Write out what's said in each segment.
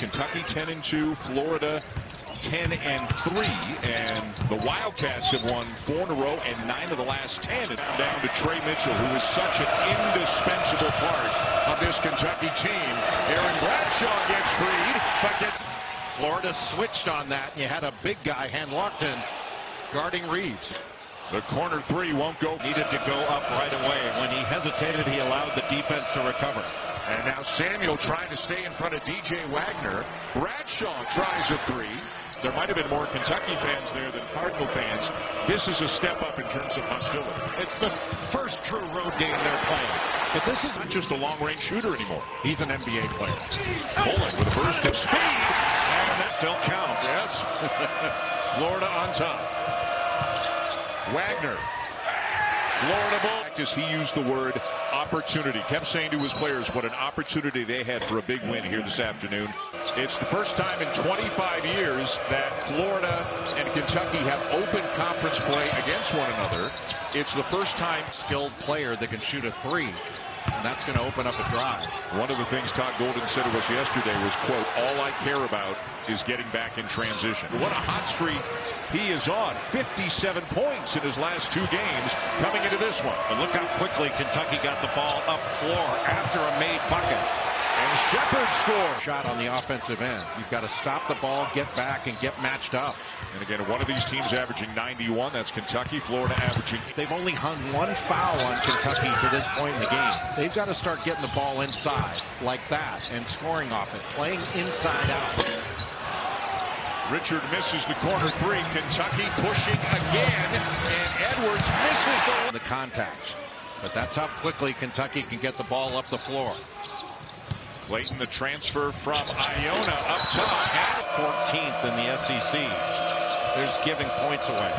Kentucky 10-2, Florida 10-3, and the Wildcats have won 4 in a row and 9 of the last 10. And down to Trey Mitchell, who is such an indispensable part of this Kentucky team. Aaron Bradshaw gets freed, but Florida switched on that. You had a big guy, Hanlockton, guarding Reeves. The corner three won't go. Needed to go up right away. When he hesitated, he allowed the defense to recover. And now Samuel trying to stay in front of DJ Wagner. Bradshaw tries a three. There might have been more Kentucky fans there than Cardinal fans. This is a step up in terms of hostility. It's the first true road game they're playing. But this is not just a long-range shooter anymore. He's an NBA player. Pulling with a burst of speed. And that still counts. Yes. Florida on top. Wagner. Florida ball. Practice, he used the word opportunity. Kept saying to his players what an opportunity they had for a big win here this afternoon. It's the first time in 25 years that Florida and Kentucky have open conference play against one another. It's the first time. Skilled player that can shoot a three. And that's going to open up a drive. One of the things Todd Golden said to us yesterday was, quote, all I care about is getting back in transition. What a hot streak he is on. 57 points in his last 2 games coming into this one. But look how quickly Kentucky got the ball up floor after a made bucket. And Shepard scores. Shot on the offensive end. You've got to stop the ball, get back, and get matched up. And again, one of these teams averaging 91. That's Kentucky. Florida averaging. They've only hung 1 foul on Kentucky to this point in the game. They've got to start getting the ball inside like that and scoring off it, playing inside out. Richard misses the corner three. Kentucky pushing again, and Edwards misses the contact. But that's how quickly Kentucky can get the ball up the floor. Clayton, the transfer from Iona up top. 14th in the SEC. There's giving points away.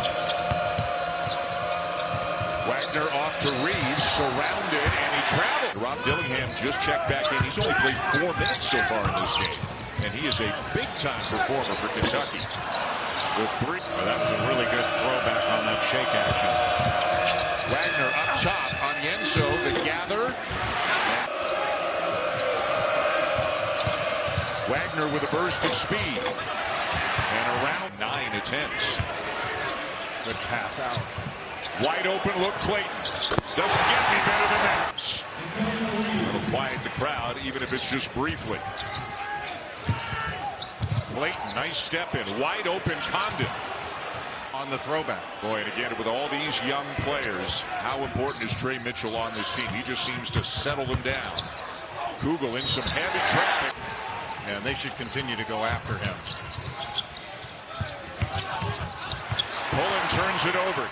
Wagner off to Reeves, surrounded, and he traveled. Rob Dillingham just checked back in. He's only played 4 minutes so far in this game. And he is a big-time performer for Kentucky. With 3. Oh, that was a really good throwback on that shake action. Wagner up top on Yenso, the gather. Wagner with a burst of speed. And around 9 attempts. Good pass out. Wide open look, Clayton. Doesn't get any better than that. It'll quiet the crowd, even if it's just briefly. Clayton, nice step in. Wide open Condon. On the throwback. Boy, and again, with all these young players, how important is Trey Mitchell on this team? He just seems to settle them down. Kugel in some heavy traffic. And they should continue to go after him. Pullen turns it over.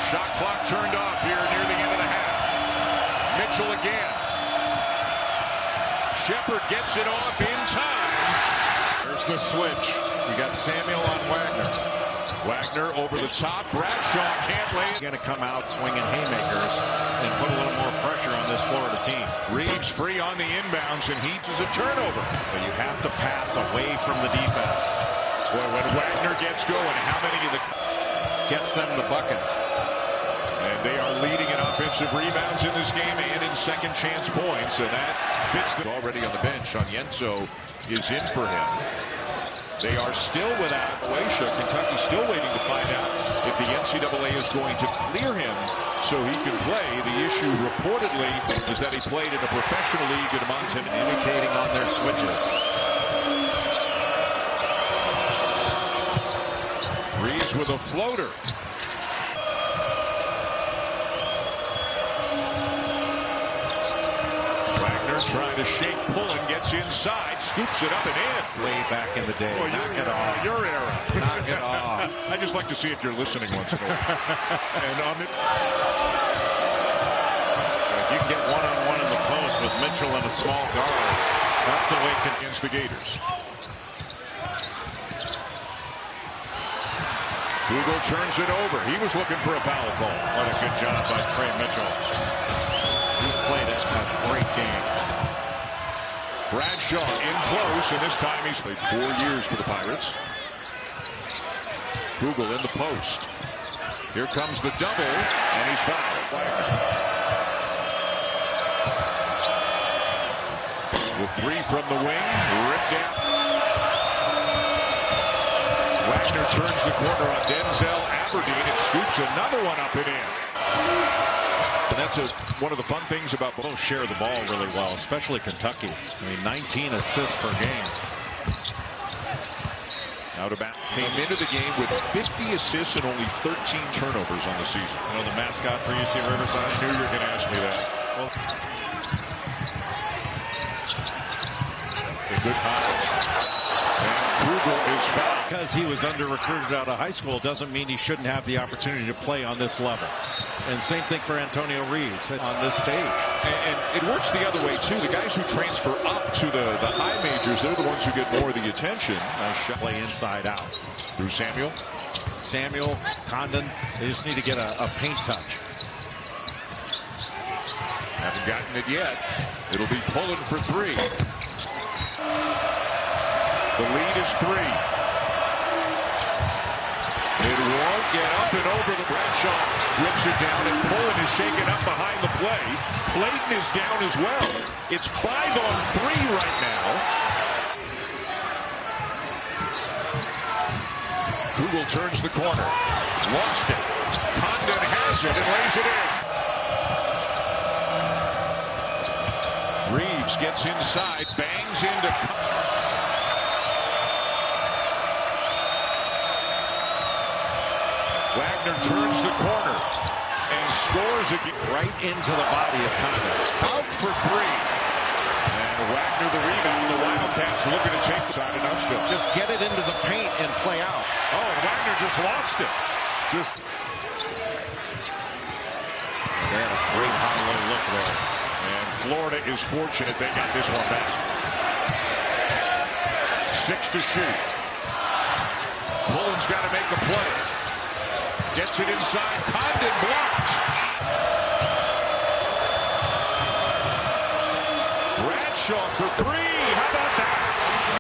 Shot clock turned off here near the end of the half. Mitchell again. Shepard gets it off in time. There's the switch. You got Samuel on Wagner. Wagner over the top. Bradshaw can't lay it. Going to come out swinging haymakers and put a little more pressure on this Florida team. Reeves free on the inbounds, and Heats is a turnover. But you have to pass away from the defense. Boy, when Wagner gets going, how many of the gets them the bucket? And they are leading in offensive rebounds in this game and in second chance points, and that fits them. Already on the bench. Yenso is in for him. They are still without Glacier. Kentucky still waiting to find out if the NCAA is going to clear him so he can play. The issue reportedly is that he played in a professional league in Montana, indicating on their switches. Reeves with a floater. Wagner trying to shake Pullen, gets inside, scoops it up and in. Way back in the day. Well, knock it off. Your era. Knock it off. I just like to see if you're listening once in a while. And if you can get one-on-one in the post with Mitchell and a small guard, that's the way against the Gators. Kugel turns it over. He was looking for a foul call. What a good job by Trey Mitchell. He's played a great game. Bradshaw in close, and this time he's played 4 years for the Pirates. Kugel in the post. Here comes the double, and he's fouled. The three from the wing, ripped down. Wagner turns the corner on Denzel Aberdeen and scoops another one up and in. And that's one of the fun things about both share the ball really well, especially Kentucky. I mean, 19 assists per game. Out of bounds. Came into the game with 50 assists and only 13 turnovers on the season. You know the mascot for UC Riverside? I knew you were going to ask me that. Well, a good high. And Kugel is fouled. Because he was under-recruited out of high school doesn't mean he shouldn't have the opportunity to play on this level. And same thing for Antonio Reeves on this stage. And it works the other way, too. The guys who transfer up to the high majors, they're the ones who get more of the attention. Nice shot. Play inside out. Through Samuel, Condon, they just need to get a paint touch. Haven't gotten it yet. It'll be pulling for three. The lead is three. It won't get up and over. The Bradshaw rips it down, and Pullen is shaken up behind the play. Clayton is down as well. It's 5-on-3 right now. Kugel turns the corner. Lost it. Condon has it and lays it in. Reeves gets inside, bangs into. Wagner turns the corner and scores again. Right into the body of Condon. Out for three. And Wagner the rebound. The Wildcats looking to take the side enough still. Just get it into the paint and play out. Oh, and Wagner just lost it. They had a great high low look there. And Florida is fortunate they got this one back. 6 to shoot. Pullen's got to make the play. Gets it inside. Condon blocked. Bradshaw for three. How about that?